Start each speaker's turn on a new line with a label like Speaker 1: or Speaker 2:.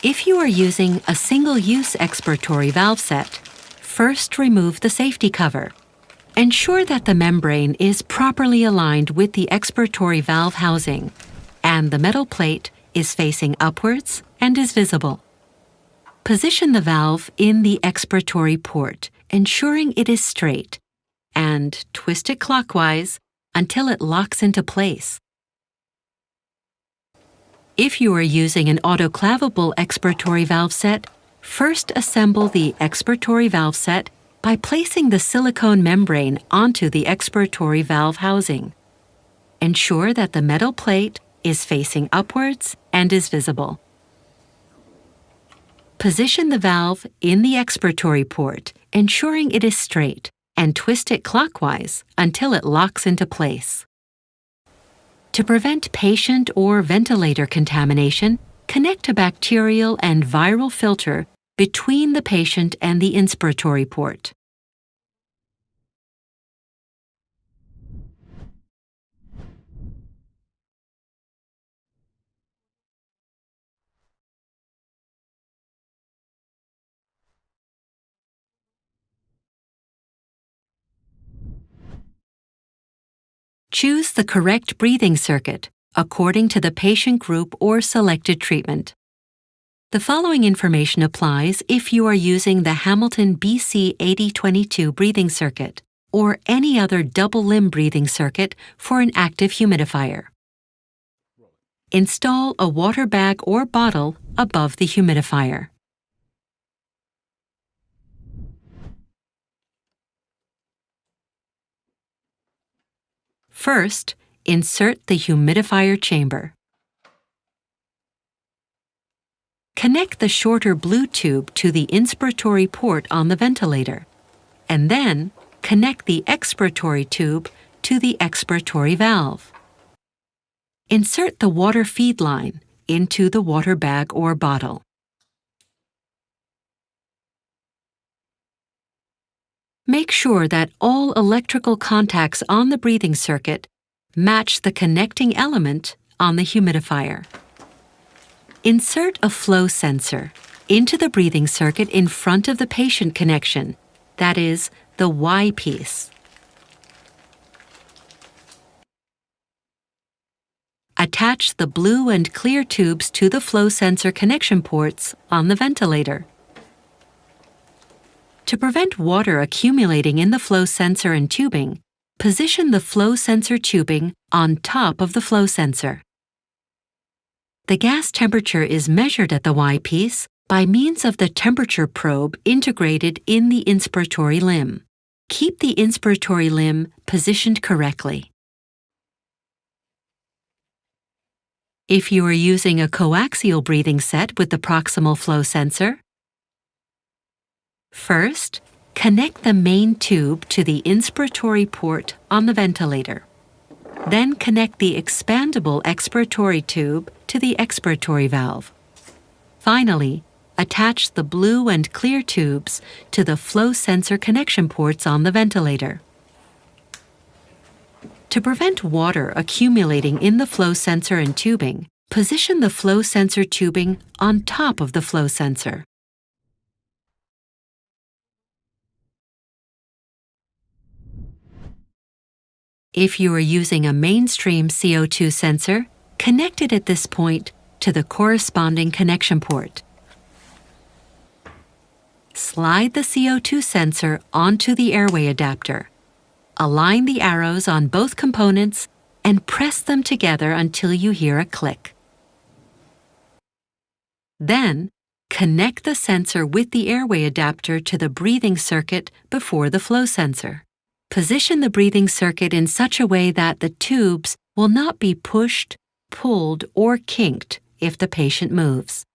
Speaker 1: If you are using a single-use expiratory valve set, first remove the safety cover. Ensure that the membrane is properly aligned with the expiratory valve housing, and the metal plate is facing upwards and is visible. Position the valve in the expiratory port, ensuring it is straight, and twist it clockwise until it locks into place. If you are using an autoclavable expiratory valve set, first assemble the expiratory valve set by placing the silicone membrane onto the expiratory valve housing. Ensure that the metal plate is facing upwards and is visible. Position the valve in the expiratory port, ensuring it is straight, and twist it clockwise until it locks into place. To prevent patient or ventilator contamination, connect a bacterial and viral filter between the patient and the inspiratory port. Choose the correct breathing circuit according to the patient group or selected treatment. The following information applies if you are using the Hamilton BC 8022 breathing circuit or any other double-limb breathing circuit for an active humidifier. Install a water bag or bottle above the humidifier. First, insert the humidifier chamber. Connect the shorter blue tube to the inspiratory port on the ventilator, and then connect the expiratory tube to the expiratory valve. Insert the water feed line into the water bag or bottle. Make sure that all electrical contacts on the breathing circuit match the connecting element on the humidifier. Insert a flow sensor into the breathing circuit in front of the patient connection, that is, the Y piece. Attach the blue and clear tubes to the flow sensor connection ports on the ventilator. To prevent water accumulating in the flow sensor and tubing, position the flow sensor tubing on top of the flow sensor. The gas temperature is measured at the Y piece by means of the temperature probe integrated in the inspiratory limb. Keep the inspiratory limb positioned correctly. If you are using a coaxial breathing set with the proximal flow sensor, first, connect the main tube to the inspiratory port on the ventilator. Then connect the expandable expiratory tube to the expiratory valve. Finally, attach the blue and clear tubes to the flow sensor connection ports on the ventilator. To prevent water accumulating in the flow sensor and tubing, position the flow sensor tubing on top of the flow sensor. If you are using a mainstream CO2 sensor, connect it at this point to the corresponding connection port. Slide the CO2 sensor onto the airway adapter. Align the arrows on both components and press them together until you hear a click. Then, connect the sensor with the airway adapter to the breathing circuit before the flow sensor. Position the breathing circuit in such a way that the tubes will not be pushed, pulled, or kinked if the patient moves.